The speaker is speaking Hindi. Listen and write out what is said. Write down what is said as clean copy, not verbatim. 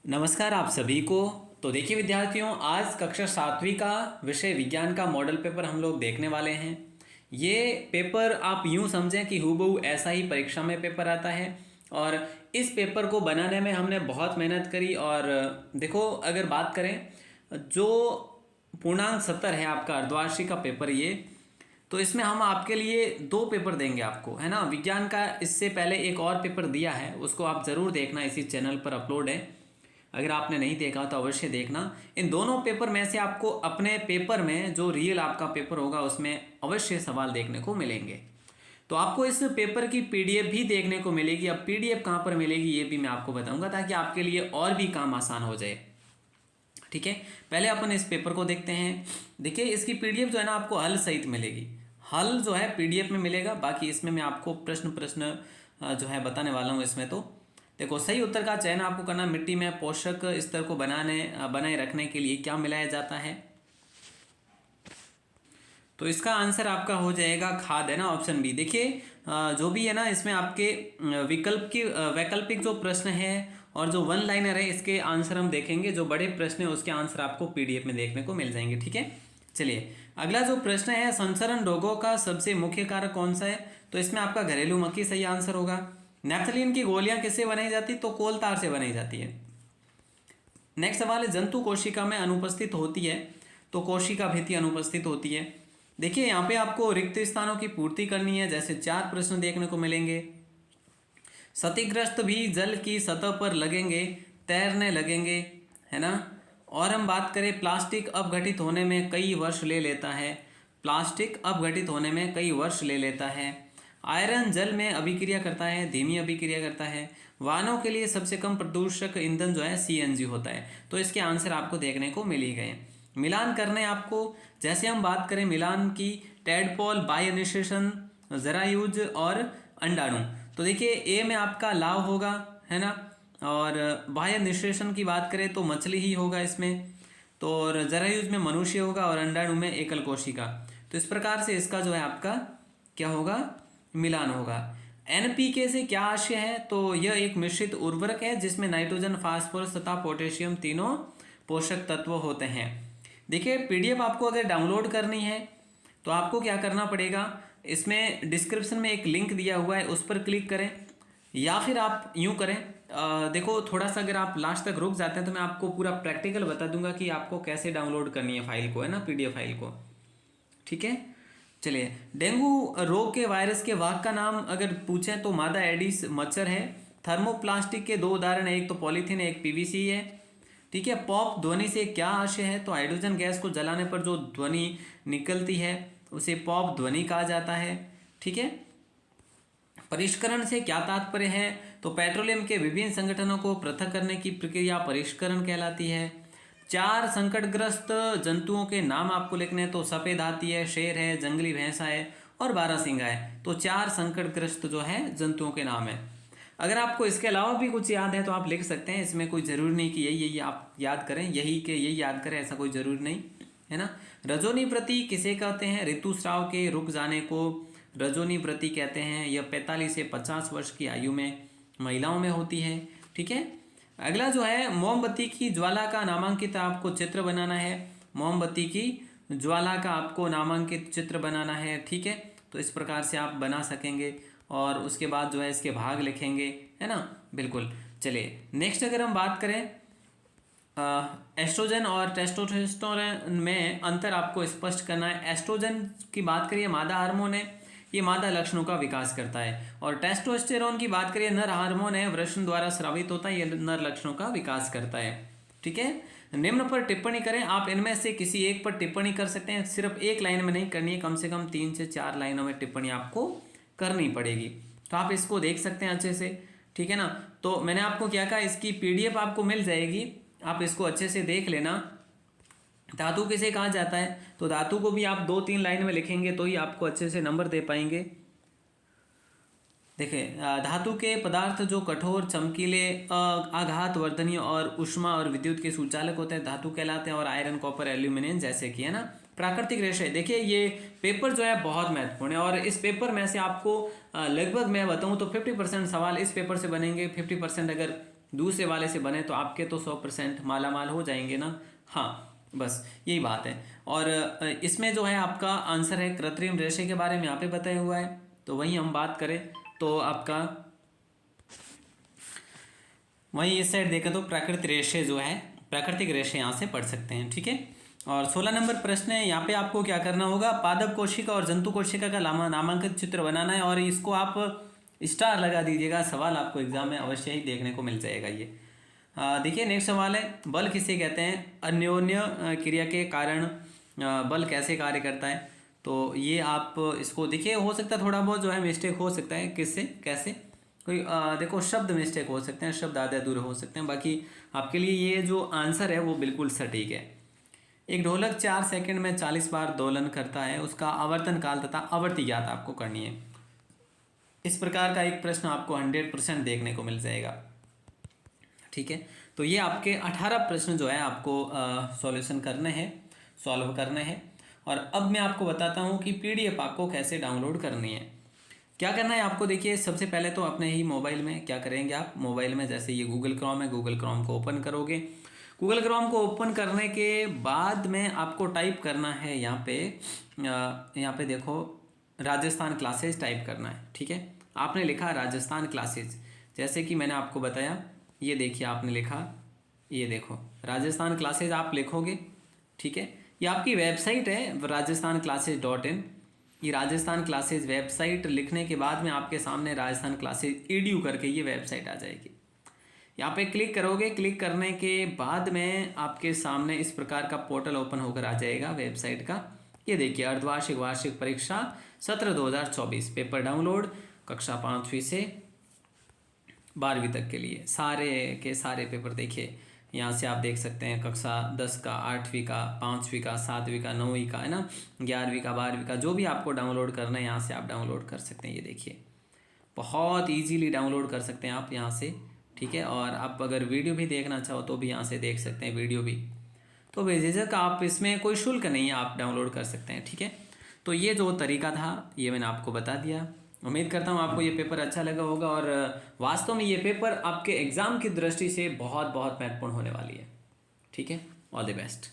नमस्कार आप सभी को। तो देखिए विद्यार्थियों, आज कक्षा 7वीं का विषय विज्ञान का मॉडल पेपर हम लोग देखने वाले हैं। ये पेपर आप यूं समझें कि हूबहू ऐसा ही परीक्षा में पेपर आता है। और इस पेपर को बनाने में हमने बहुत मेहनत करी। और देखो, अगर बात करें जो पूर्णांक 70 है आपका अर्धवार्षिक का पेपर ये, तो इसमें हम आपके लिए दो पेपर देंगे आपको, है ना। विज्ञान का इससे पहले एक और पेपर दिया है, उसको आप ज़रूर देखना, इसी चैनल पर अपलोड है। अगर आपने नहीं देखा तो अवश्य देखना। इन दोनों पेपर में से आपको अपने पेपर में जो रियल आपका पेपर होगा उसमें अवश्य सवाल देखने को मिलेंगे। तो आपको इस पेपर की पीडीएफ भी देखने को मिलेगी। अब पीडीएफ कहाँ पर मिलेगी ये भी मैं आपको बताऊंगा, ताकि आपके लिए और भी काम आसान हो जाए। ठीक है, पहले अपन इस पेपर को देखते हैं। देखिए, इसकी पीडीएफ जो है ना आपको हल सहित मिलेगी। हल जो है पीडीएफ में मिलेगा, बाकी इसमें मैं आपको प्रश्न प्रश्न जो है बताने वाला हूँ। इसमें तो देखो, सही उत्तर का चयन आपको करना। मिट्टी में पोषक स्तर को बनाए रखने के लिए क्या मिलाया जाता है? तो इसका आंसर आपका हो जाएगा खाद, है ना, ऑप्शन बी। देखिए, जो भी है ना इसमें आपके वैकल्पिक जो प्रश्न है और जो वन लाइनर है, इसके आंसर हम देखेंगे। जो बड़े प्रश्न है उसके आंसर आपको पीडीएफ में देखने को मिल जाएंगे। ठीक है, चलिए अगला जो प्रश्न है, संचरण रोगों का सबसे मुख्य कारक कौन सा है? तो इसमें आपका घरेलू मक्खी सही आंसर होगा। नेफ्थलीन की गोलियां किससे बनाई जाती? तो कोल तार से बनाई जाती है। नेक्स्ट सवाल है, जंतु कोशिका में अनुपस्थित होती है? तो कोशिका भित्ति अनुपस्थित होती है। देखिए, यहाँ पे आपको रिक्त स्थानों की पूर्ति करनी है। जैसे 4 प्रश्न देखने को मिलेंगे। क्षतिग्रस्त भी जल की सतह पर लगेंगे, तैरने लगेंगे, है ना। और हम बात करें, प्लास्टिक अपघटित होने में कई वर्ष ले लेता है। प्लास्टिक अपघटित होने में कई वर्ष ले लेता है। आयरन जल में अभिक्रिया करता है, धीमी अभिक्रिया करता है। वाहनों के लिए सबसे कम प्रदूषक ईंधन जो है सीएनजी होता है। तो इसके आंसर आपको देखने को मिल ही गए। मिलान करने आपको, जैसे हम बात करें मिलान की, टेडपोल, बाह्य निषेचन, जरायुज और अंडाणु। तो देखिए, ए में आपका लाव होगा, है ना। और बाह्य निषेचन की बात करें तो मछली ही होगा इसमें। तो और जरायुज में मनुष्य होगा और अंडाणु में एकल कोशिका। तो इस प्रकार से इसका जो है आपका क्या होगा? मिलान होगा। एनपीके से क्या आशय है? तो यह एक मिश्रित उर्वरक है जिसमें नाइट्रोजन, फास्फोरस तथा पोटेशियम तीनों पोषक तत्व होते हैं। देखिए, पीडीएफ आपको अगर डाउनलोड करनी है तो आपको क्या करना पड़ेगा, इसमें डिस्क्रिप्शन में एक लिंक दिया हुआ है, उस पर क्लिक करें। या फिर आप यूं करें, देखो थोड़ा सा अगर आप लास्ट तक रुक जाते हैं तो मैं आपको पूरा प्रैक्टिकल बता दूंगा कि आपको कैसे डाउनलोड करनी है फाइल को, है ना, पीडीएफ फाइल को। ठीक है, चलिए। डेंगू रोग के वायरस के वाहक का नाम अगर पूछें तो मादा एडिस मच्छर है। थर्मोप्लास्टिक के दो उदाहरण है, एक तो पॉलीथीन है, एक पीवीसी है। ठीक है, पॉप ध्वनि से क्या आशय है? तो हाइड्रोजन गैस को जलाने पर जो ध्वनि निकलती है उसे पॉप ध्वनि कहा जाता है। ठीक है, परिष्करण से क्या तात्पर्य है? तो पेट्रोलियम के विभिन्न संगठनों को पृथक करने की प्रक्रिया परिष्करण कहलाती है। 4 संकटग्रस्त जंतुओं के नाम आपको लिखने हैं। तो सफेद हाथी है, शेर है, जंगली भैंसा है और बारहसिंगा है। तो 4 संकटग्रस्त जो है जंतुओं के नाम है। अगर आपको इसके अलावा भी कुछ याद है तो आप लिख सकते हैं, इसमें कोई ज़रूरी नहीं कि यही यही आप याद करें, यही के यही याद करें, ऐसा कोई ज़रूरी नहीं, है ना। रजोनी व्रति किसे कहते हैं? ऋतुस्राव के रुक जाने को रजोनी व्रति कहते हैं। यह 45 से 50 वर्ष की आयु में महिलाओं में होती है। ठीक है, अगला जो है, मोमबत्ती की ज्वाला का नामांकित आपको चित्र बनाना है। मोमबत्ती की ज्वाला का आपको नामांकित चित्र बनाना है। ठीक है, तो इस प्रकार से आप बना सकेंगे और उसके बाद जो है इसके भाग लिखेंगे, है ना। बिल्कुल, चलिए नेक्स्ट अगर हम बात करें, एस्ट्रोजन और टेस्टोस्टेरोन में अंतर आपको स्पष्ट करना है। एस्ट्रोजन की बात करिए, मादा हार्मोन है, ये मादा लक्षणों का विकास करता है। और टेस्टोस्टेरोन की बात करिए, नर हार्मोन है, वृषण द्वारा स्रावित होता है, ये नर लक्षणों का विकास करता है। ठीक है, निम्न पर टिप्पणी करें। आप इनमें से किसी एक पर टिप्पणी कर सकते हैं, सिर्फ एक लाइन में नहीं करनी है, कम से कम 3 से 4 लाइनों में टिप्पणी आपको करनी पड़ेगी। तो आप इसको देख सकते हैं अच्छे से। ठीक है ना, तो मैंने आपको क्या कहा, इसकी पीडीएफ आपको मिल जाएगी, आप इसको अच्छे से देख लेना। धातु किसे कहा जाता है? तो धातु को भी आप 2-3 लाइन में लिखेंगे तो ही आपको अच्छे से नंबर दे पाएंगे। देखिए, धातु के पदार्थ जो कठोर, चमकीले, आघात वर्धनीय और ऊष्मा और विद्युत के सुचालक होते हैं, धातु कहलाते हैं। और आयरन, कॉपर, एल्यूमिनियम जैसे कि, है ना। प्राकृतिक रेशे, देखिए ये पेपर जो है बहुत महत्वपूर्ण है और इस पेपर में से आपको लगभग मैं बताऊं तो 50% सवाल इस पेपर से बनेंगे। 50% अगर दूसरे वाले से बने तो आपके तो 100% माला माल हो जाएंगे ना। हाँ, बस यही बात है। और इसमें जो है आपका आंसर है कृत्रिम रेशे के बारे में यहाँ पे बताया हुआ है। तो वहीं हम बात करें तो आपका वहीं इस साइड देखें तो प्राकृतिक रेशे जो है, प्राकृतिक रेशे यहाँ से पढ़ सकते हैं, ठीक है। और 16 नंबर प्रश्न है, यहाँ पे आपको क्या करना होगा, पादप कोशिका और जंतु कोशिका का नामांकित चित्र बनाना है और इसको आप स्टार लगा दीजिएगा। सवाल आपको एग्जाम में अवश्य ही देखने को मिल जाएगा ये। देखिए नेक्स्ट सवाल है, बल किसे कहते हैं, अन्योन्य क्रिया के कारण बल कैसे कार्य करता है। तो ये आप इसको देखिए, हो सकता है थोड़ा बहुत जो है मिस्टेक हो सकता है, किससे कैसे, कोई देखो शब्द मिस्टेक हो सकते हैं, शब्द आधे अधूरे हो सकते हैं, बाकी आपके लिए ये जो आंसर है वो बिल्कुल सटीक है। एक ढोलक 4 सेकंड में 40 बार दोलन करता है, उसका आवर्तन काल तथा आवृत्ति ज्ञात आपको करनी है। इस प्रकार का एक प्रश्न आपको 100% देखने को मिल जाएगा, ठीक है। तो ये आपके 18 प्रश्न जो है आपको सॉल्यूशन करने हैं, सॉल्व करने हैं। और अब मैं आपको बताता हूँ कि पीडीएफ आपको कैसे डाउनलोड करनी है। क्या करना है आपको, देखिए सबसे पहले तो अपने ही मोबाइल में क्या करेंगे, आप मोबाइल में जैसे ये गूगल क्रोम है, गूगल क्रोम को ओपन करोगे। गूगल क्रोम को ओपन करने के बाद में आपको टाइप करना है यहाँ पे देखो राजस्थान क्लासेज टाइप करना है, ठीक है। आपने लिखा राजस्थान क्लासेज, जैसे कि मैंने आपको बताया, ये देखिए आपने लिखा, ये देखो राजस्थान क्लासेज आप लिखोगे, ठीक है। ये आपकी वेबसाइट है rajasthanclasses.in। ये राजस्थान क्लासेज वेबसाइट लिखने के बाद में आपके सामने राजस्थान क्लासेज edu करके ये वेबसाइट आ जाएगी। यहाँ पे क्लिक करोगे, क्लिक करने के बाद में आपके सामने इस प्रकार का पोर्टल ओपन होकर आ जाएगा वेबसाइट का। ये देखिए अर्धवार्षिक वार्षिक परीक्षा सत्र 2024 पेपर डाउनलोड कक्षा 5वीं से 12वीं तक के लिए सारे के सारे पेपर देखिए यहाँ से आप देख सकते हैं। कक्षा 10 का, 8वीं का, 5वीं का, 7वीं का, 9वीं का, है ना, 11वीं का, 12वीं का, जो भी आपको डाउनलोड करना है यहाँ से आप डाउनलोड कर सकते हैं। ये देखिए बहुत इजीली डाउनलोड कर सकते हैं आप यहाँ से, ठीक है। और आप अगर वीडियो भी देखना चाहो तो भी यहाँ से देख सकते हैं वीडियो भी। तो बेझिझक आप, इसमें कोई शुल्क नहीं है, आप डाउनलोड कर सकते हैं, ठीक है। तो ये जो तरीका था ये मैंने आपको बता दिया। उम्मीद करता हूँ आपको ये पेपर अच्छा लगा होगा और वास्तव में ये पेपर आपके एग्ज़ाम की दृष्टि से बहुत बहुत महत्वपूर्ण होने वाली है, ठीक है। All the best.